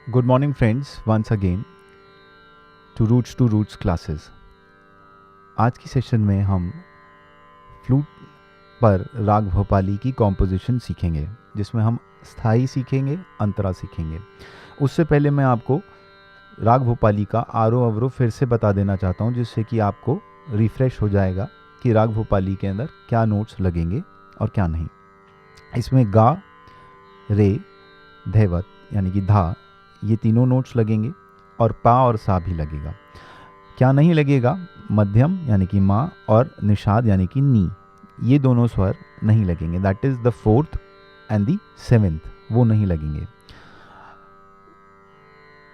Good morning, friends. Once again to Roots classes. आज की session में हम फ्लूट पर राग भोपाली की कॉम्पोजिशन सीखेंगे, जिसमें हम स्थाई सीखेंगे, अंतरा सीखेंगे। उससे पहले मैं आपको राग भोपाली का आरोह अवरोह फिर से बता देना चाहता हूँ, जिससे कि आपको रिफ्रेश हो जाएगा कि राग भोपाली के अंदर क्या नोट्स लगेंगे और क्या नहीं। इसमें गा, रे, धैवत यानी कि धा, ये तीनों नोट्स लगेंगे और पा और सा भी लगेगा। क्या नहीं लगेगा? मध्यम यानी कि माँ और निषाद यानी कि नी, ये दोनों स्वर नहीं लगेंगे। That is the fourth and the seventh, वो नहीं लगेंगे।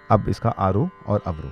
अब इसका आरोह और अवरोह।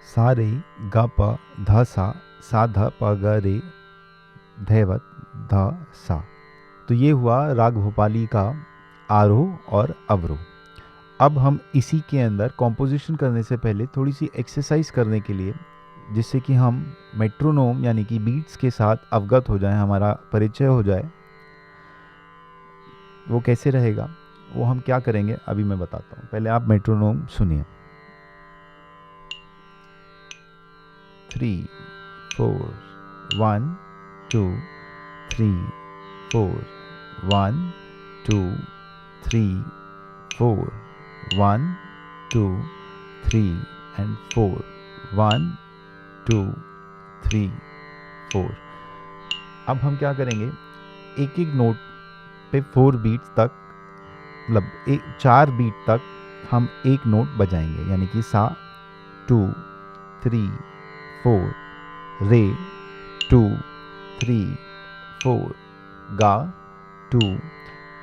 सा रे ग प ध सा ध प ग रे धैवत ध सा। तो ये हुआ राग भोपाली का आरोह और अवरोह। अब हम इसी के अंदर कॉम्पोजिशन करने से पहले थोड़ी सी एक्सरसाइज करने के लिए, जिससे कि हम मेट्रोनोम यानी कि बीट्स के साथ अवगत हो जाएं, हमारा परिचय हो जाए, वो कैसे रहेगा, वो हम क्या करेंगे अभी मैं बताता हूँ। पहले आप मेट्रोनोम सुनिए। 3 4 1 2 3 4 1 2 3 4 1 2 3 and 4 1 2 3 4। अब हम क्या करेंगे, एक एक नोट पे 4 बीट्स तक, मतलब 4 बीट तक हम एक नोट बजाएंगे, यानी कि सा 2 3 4, रे 2 3 4, गा 2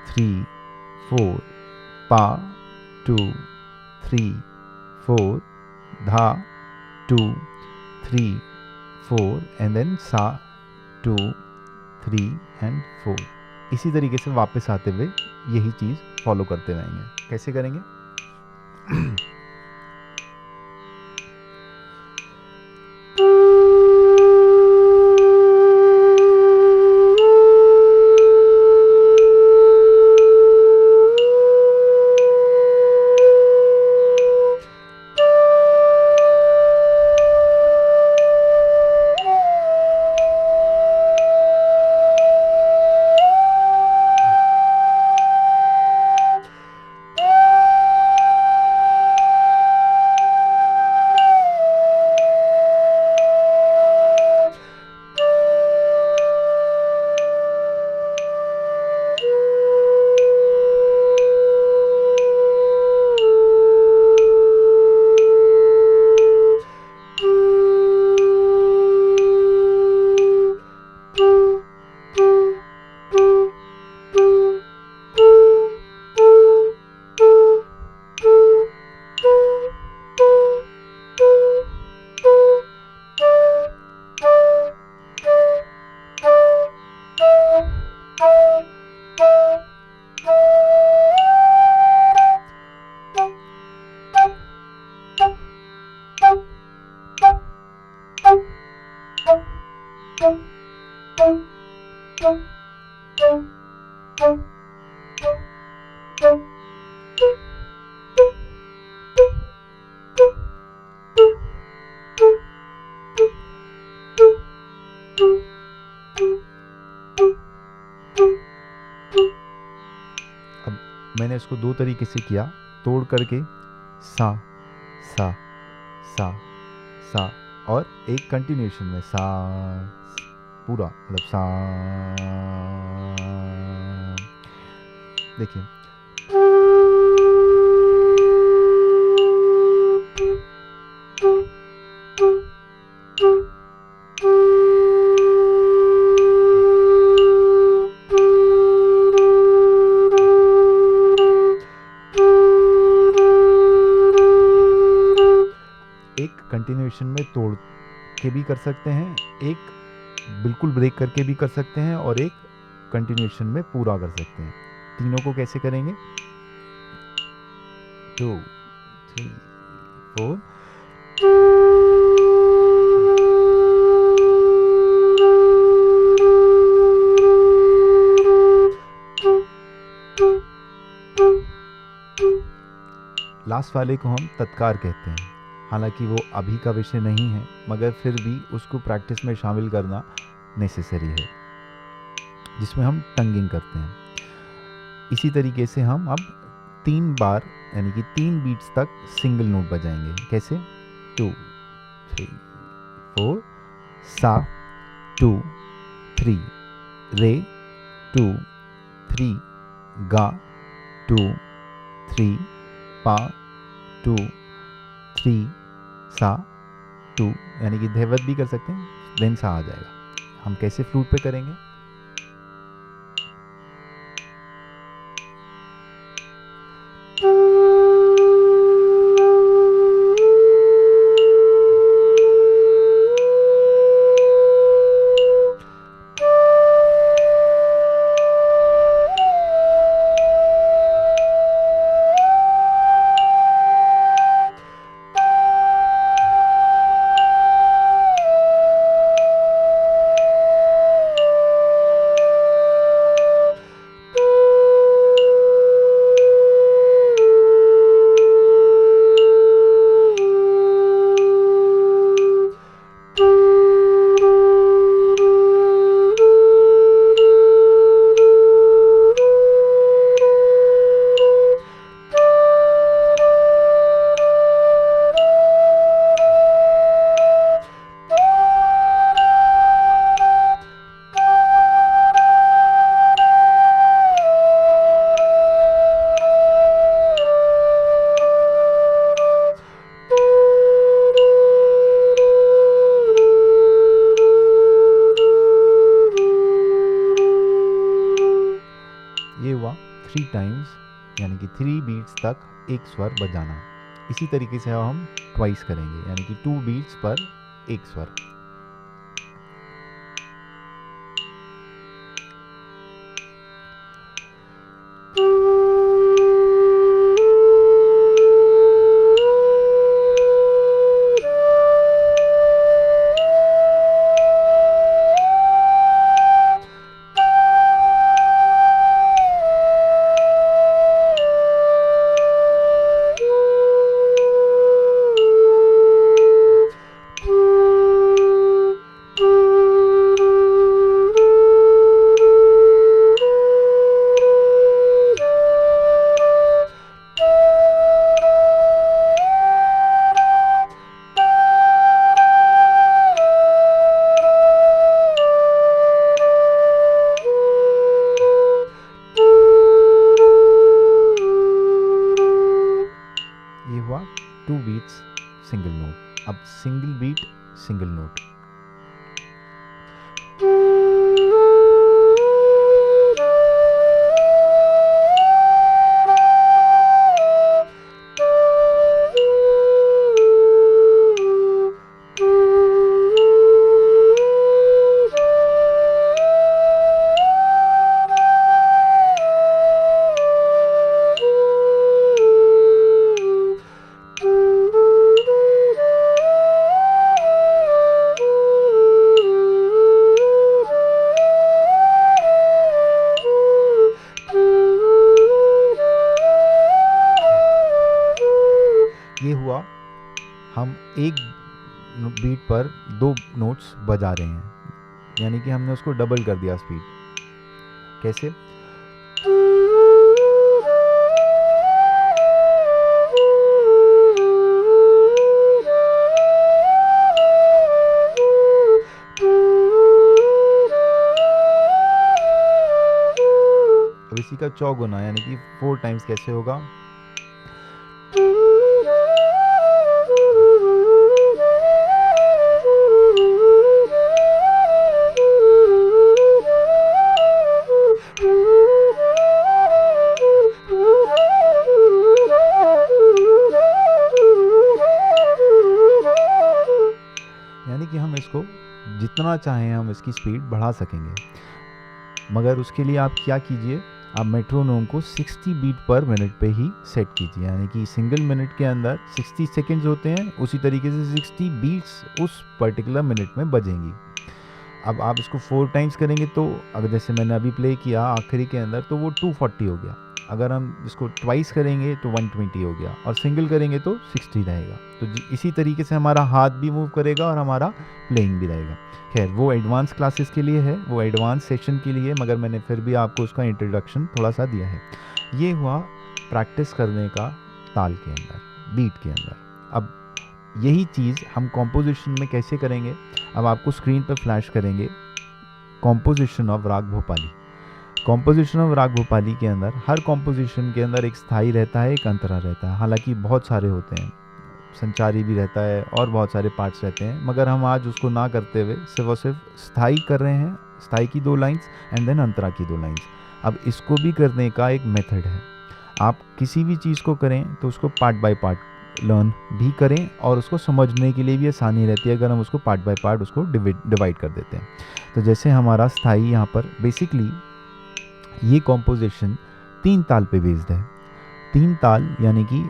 3 4, पा 2 3 4, धा 2 3 4 एंड देन सा 2 3 एंड 4। इसी तरीके से वापस आते हुए यही चीज़ फॉलो करते रहेंगे। कैसे करेंगे? अब मैंने इसको दो तरीके से किया, तोड़ करके सा सा सा सा, और एक कंटिन्यूएशन में सा पूरा, मतलब सा। देखिए एक कंटिन्यूएशन में तोड़ के भी कर सकते हैं, एक बिल्कुल ब्रेक करके भी कर सकते हैं, और एक कंटिन्यूएशन में पूरा कर सकते हैं। तीनों को कैसे करेंगे? 2 3 4। लास्ट वाले को हम तत्कार कहते हैं। हालांकि वो अभी का विषय नहीं है, मगर फिर भी उसको प्रैक्टिस में शामिल करना नेसेसरी है, जिसमें हम टंगिंग करते हैं। इसी तरीके से हम अब 3 बार यानी कि 3 बीट्स तक सिंगल नोट बजाएंगे। कैसे? 2 3 4, सा 2 3, रे 2 3, गा 2 3, पा 2 3, सा 2, यानी कि धैवत भी कर सकते हैं, देन सा आ जाएगा। हम कैसे फ्लूट पे करेंगे? ये हुआ 3 टाइम्स, यानी कि 3 बीट्स तक एक स्वर बजाना। इसी तरीके से हम ट्वाइस करेंगे, यानी कि 2 बीट्स पर एक स्वर। ये हुआ 2 बीट्स सिंगल नोट। अब सिंगल बीट सिंगल नोट। ये हुआ, हम एक बीट पर 2 नोट्स बजा रहे हैं, यानी कि हमने उसको डबल कर दिया स्पीड। कैसे? अब इसी का चौगुना यानी कि 4 टाइम्स कैसे होगा? यानी कि हम इसको जितना चाहें हम इसकी स्पीड बढ़ा सकेंगे, मगर उसके लिए आप क्या कीजिए, आप मेट्रोनोम को 60 बीट पर मिनट पे ही सेट कीजिए, यानी कि सिंगल मिनट के अंदर 60 सेकेंड्स होते हैं, उसी तरीके से 60 बीट्स उस पर्टिकुलर मिनट में बजेंगी। अब आप इसको 4 टाइम्स करेंगे तो अगर जैसे मैंने अभी प्ले किया आखिरी के अंदर तो वो 240 हो गया। अगर हम इसको ट्वाइस करेंगे तो 120 हो गया, और सिंगल करेंगे तो 60 रहेगा। तो इसी तरीके से हमारा हाथ भी मूव करेगा और हमारा प्लेइंग भी रहेगा। खैर वो एडवांस क्लासेस के लिए है, वो एडवांस सेशन के लिए, मगर मैंने फिर भी आपको उसका इंट्रोडक्शन थोड़ा सा दिया है। ये हुआ प्रैक्टिस करने का ताल के अंदर, बीट के अंदर। अब यही चीज़ हम कॉम्पोजिशन में कैसे करेंगे, अब आपको स्क्रीन पर फ्लैश करेंगे कॉम्पोजिशन ऑफ राग भोपाली। कॉम्पोजिशन ऑफ राग भोपाली के अंदर हर कॉम्पोजिशन के अंदर एक स्थाई रहता है, एक अंतरा रहता है, हालांकि बहुत सारे होते हैं, संचारी भी रहता है और बहुत सारे पार्ट्स रहते हैं, मगर हम आज उसको ना करते हुए सिर्फ और सिर्फ स्थाई कर रहे हैं, स्थाई की 2 लाइंस एंड देन अंतरा की 2 लाइंस। अब इसको भी करने का एक मेथड है, आप किसी भी चीज़ को करें तो उसको पार्ट बाय पार्ट लर्न भी करें और उसको समझने के लिए भी आसानी रहती है अगर हम उसको पार्ट बाय पार्ट उसको डिवाइड कर देते हैं। तो जैसे हमारा स्थाई यहाँ पर बेसिकली ये कॉम्पोजिशन 3 ताल पे बेस्ड है। 3 ताल यानी कि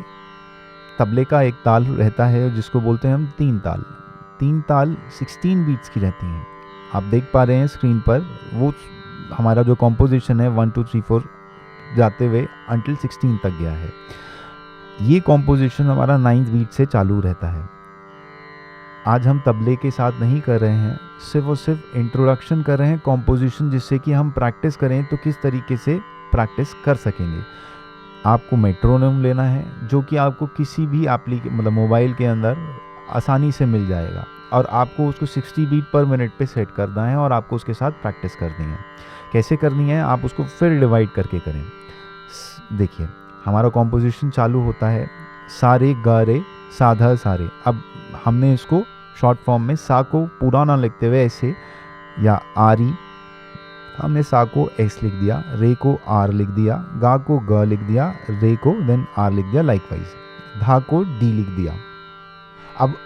तबले का एक ताल रहता है जिसको बोलते हैं हम 3 ताल। 3 ताल 16 बीट्स की रहती हैं। आप देख पा रहे हैं स्क्रीन पर, वो हमारा जो कॉम्पोजिशन है 1 2 3 4 जाते हुए अंटिल 16 तक गया है। ये कॉम्पोजिशन हमारा 9th बीट से चालू रहता है। आज हम तबले के साथ नहीं कर रहे हैं, सिर्फ और सिर्फ इंट्रोडक्शन कर रहे हैं कॉम्पोजिशन, जिससे कि हम प्रैक्टिस करें तो किस तरीके से प्रैक्टिस कर सकेंगे। आपको मेट्रोनोम लेना है जो कि आपको किसी भी मतलब मोबाइल के अंदर आसानी से मिल जाएगा, और आपको उसको 60 बीट पर मिनट पे सेट करना है और आपको उसके साथ प्रैक्टिस करनी है। कैसे करनी है, आप उसको फिर डिवाइड करके करें। देखिए हमारा कॉम्पोजिशन चालू होता है सा रे गा रे सा धा सा रे। अब हमने इसको शॉर्ट फॉर्म में सा को पूरा ना लिखते हुए ऐसे, या आरी, हमने सा को एस लिख दिया, रे को आर लिख दिया, गा को ग लिख दिया, रे को देन आर लिख दिया, लाइकवाइज धा को डी लिख दिया। अब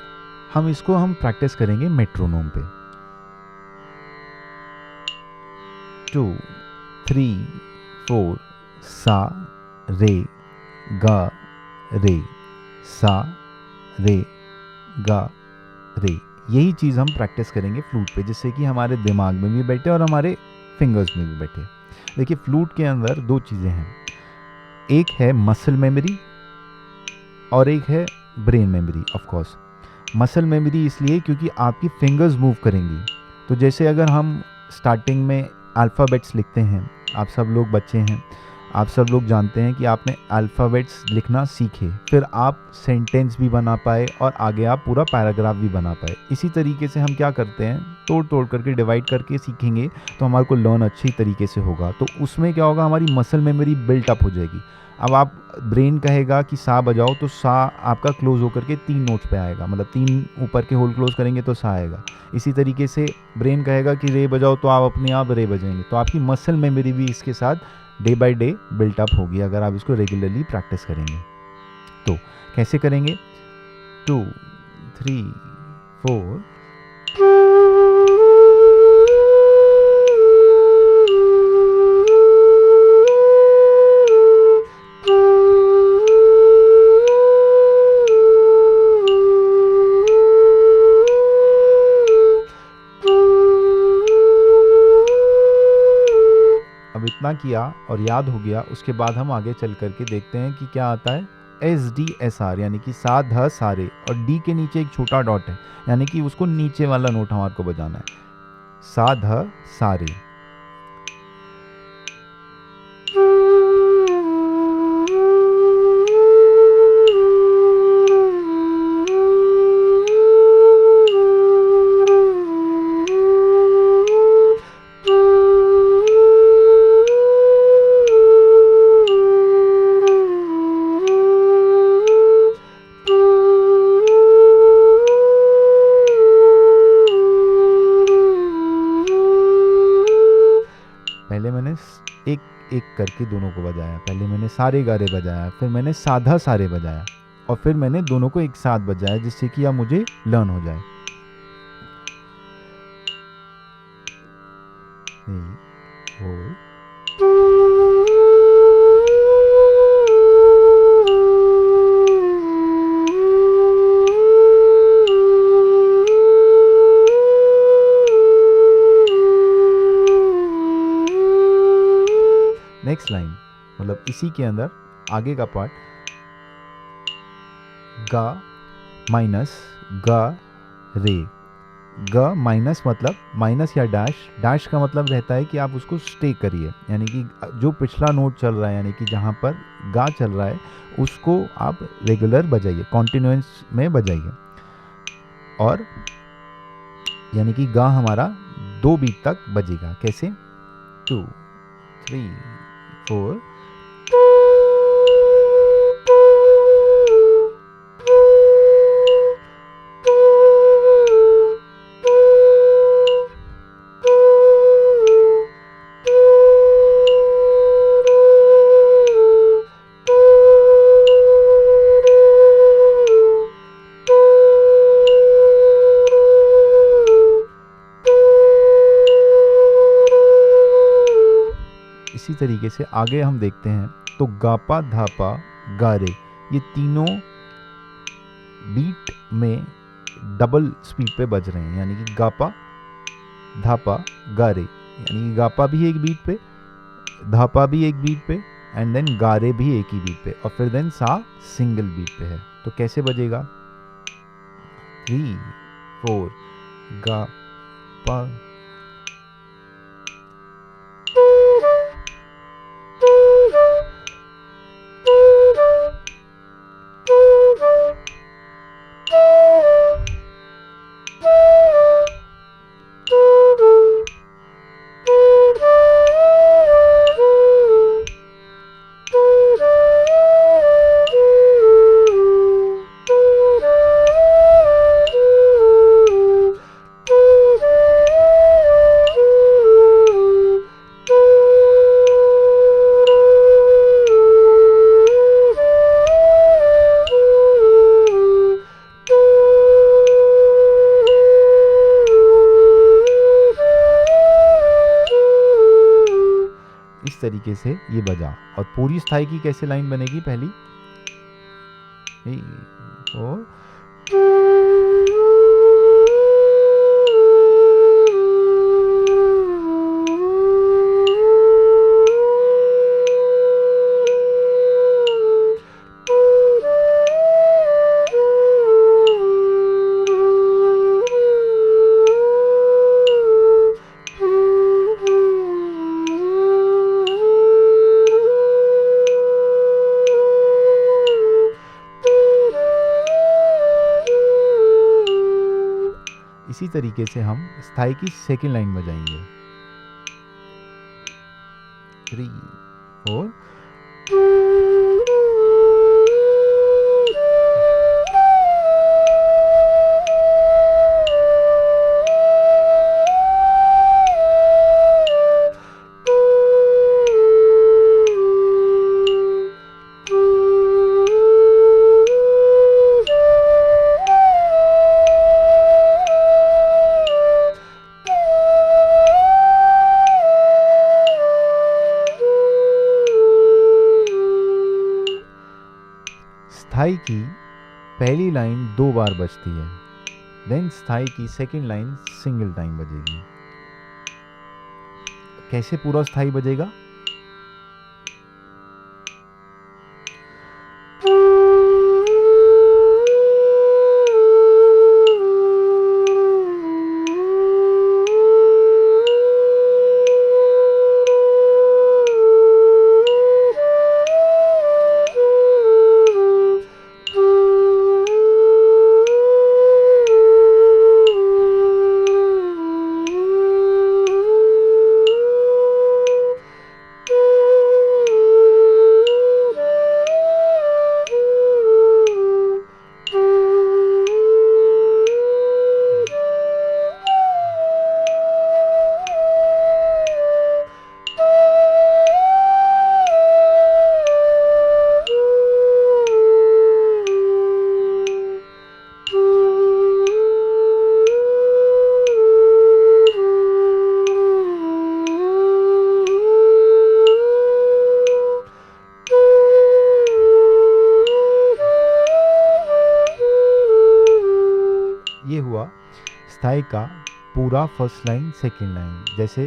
हम इसको प्रैक्टिस करेंगे मेट्रोनोम पे। 2 3 4 सा रे गा रे सा रे गा रे। यही चीज़ हम प्रैक्टिस करेंगे फ्लूट पे, जिससे कि हमारे दिमाग में भी बैठे और हमारे फिंगर्स में भी बैठे। देखिए फ्लूट के अंदर 2 चीज़ें हैं, एक है मसल मेमोरी और एक है brain memory. Of course muscle memory इसलिए क्योंकि आपकी फिंगर्स मूव करेंगी। तो जैसे अगर हम स्टार्टिंग में अल्फ़ाबेट्स लिखते हैं, आप सब लोग बच्चे हैं, आप सब लोग जानते हैं कि आपने अल्फ़ाबेट्स लिखना सीखे, फिर आप सेंटेंस भी बना पाए और आगे आप पूरा पैराग्राफ भी बना पाए। इसी तरीके से हम क्या करते हैं, तोड़ तोड़ करके डिवाइड करके सीखेंगे तो हमारे को लर्न अच्छी तरीके से होगा। तो उसमें क्या होगा, हमारी मसल मेमोरी बिल्ट अप हो जाएगी। अब आप ब्रेन कहेगा कि सा बजाओ तो सा आपका क्लोज होकर के 3 नोट्स पे आएगा, मतलब 3 ऊपर के होल क्लोज करेंगे तो सा आएगा। इसी तरीके से ब्रेन कहेगा कि रे बजाओ तो आप अपने आप रे बजाएंगे। तो आपकी मसल मेमोरी भी इसके साथ day by day built up होगी अगर आप इसको रेगुलरली प्रैक्टिस करेंगे। तो कैसे करेंगे, 2 3 4 अब इतना किया और याद हो गया, उसके बाद हम आगे चल करके देखते हैं कि क्या आता है SDSR यानी कि सा ध सारे, और डी के नीचे एक छोटा डॉट है यानी कि उसको नीचे वाला नोट हमारे को बजाना है, सा ध सारे। पहले मैंने एक एक करके दोनों को बजाया, पहले मैंने सारे गारे बजाया, फिर मैंने साधा सारे बजाया, और फिर मैंने दोनों को एक साथ बजाया, जिससे कि अब मुझे लर्न हो जाए। नेक्स्ट लाइन मतलब इसी के अंदर आगे का पार्ट, गा माइनस गा रे। ग माइनस मतलब माइनस या डैश, डैश का मतलब रहता है कि आप उसको स्टे करिए, यानी कि जो पिछला नोट चल रहा है यानी कि जहाँ पर गा चल रहा है उसको आप रेगुलर बजाइए, कॉन्टिन्यूअस में बजाइए। और यानी कि गा हमारा 2 बीट तक बजेगा। कैसे? 2 3 4। इसी तरीके से आगे हम देखते हैं तो गापा धापा गारे, ये तीनों बीट में डबल स्पीड पे बज रहे हैं, यानी कि गापा धापा गारे, यानी कि गापा भी एक बीट पे, धापा भी एक बीट पे, एंड देन गारे भी एक ही बीट पे, और फिर देन सा सिंगल बीट पे है। तो कैसे बजेगा? 3 4 गा पा। इस तरीके से ये बजा। और पूरी स्थाई की कैसे लाइन बनेगी? पहली और इसी तरीके से हम स्थाई की सेकेंड लाइन बजाएंगे। 3 4। स्थाई की पहली लाइन 2 बार बजती है, देन स्थाई की सेकेंड लाइन सिंगल टाइम बजेगी। कैसे पूरा स्थाई बजेगा? ये हुआ स्थाई का पूरा फर्स्ट लाइन सेकेंड लाइन। जैसे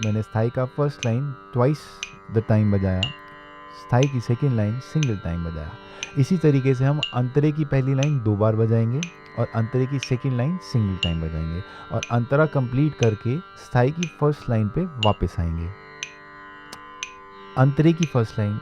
मैंने स्थाई का first line twice the time बजाया, स्थाई की सेकेंड लाइन सिंगल टाइम बजाया। इसी तरीके से हम अंतरे की पहली लाइन 2 बार बजाएंगे और अंतरे की सेकेंड लाइन सिंगल टाइम बजाएंगे और अंतरा कंप्लीट करके स्थाई की फर्स्ट लाइन पे वापस आएंगे। अंतरे की फर्स्ट लाइन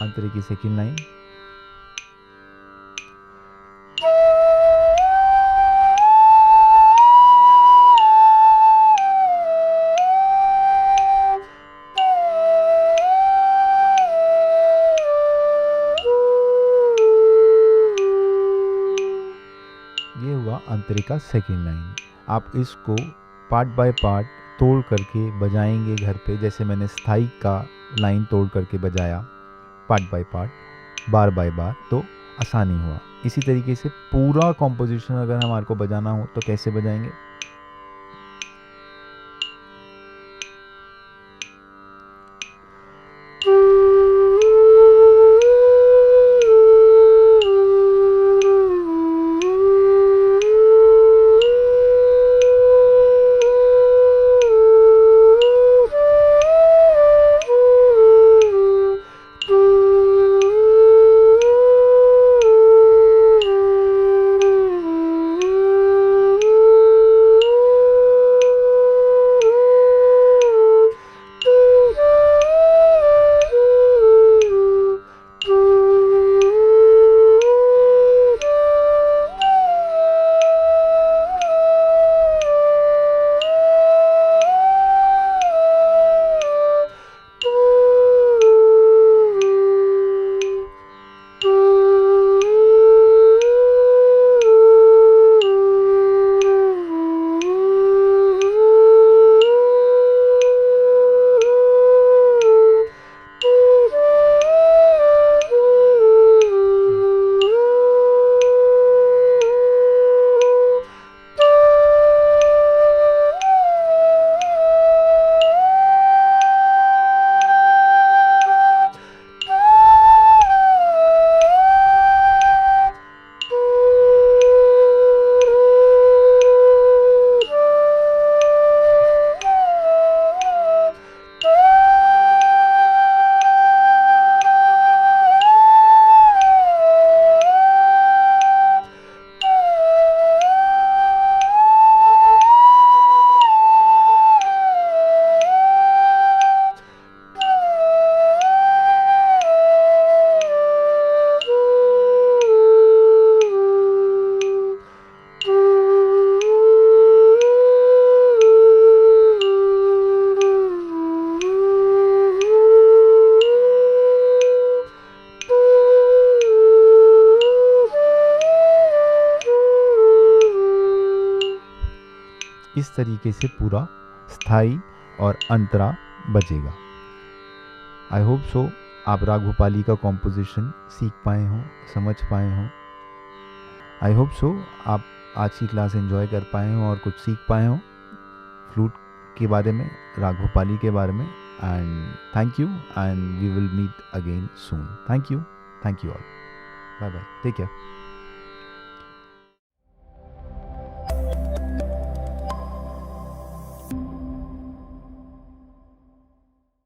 अंतरे की सेकेंड लाइन ये हुआ अंतरे का सेकेंड लाइन। आप इसको पार्ट बाय पार्ट तोड़ करके बजाएंगे घर पे, जैसे मैंने स्थाई का लाइन तोड़ करके बजाया part by part, bar by bar, तो आसानी हुआ। इसी तरीके से पूरा कॉम्पोजिशन अगर हमारे को बजाना हो तो कैसे बजाएंगे। इस तरीके से पूरा स्थाई और अंतरा बजेगा। आई होप सो आप राग भोपाली का कॉम्पोजिशन सीख पाए हों, समझ पाए हों। आई होप सो आप आज की क्लास एंजॉय कर पाए हों और कुछ सीख पाए हों फ्लूट के बारे में, राग भोपाली के बारे में। And thank you and we will meet again soon. Thank you all. Bye bye, take care.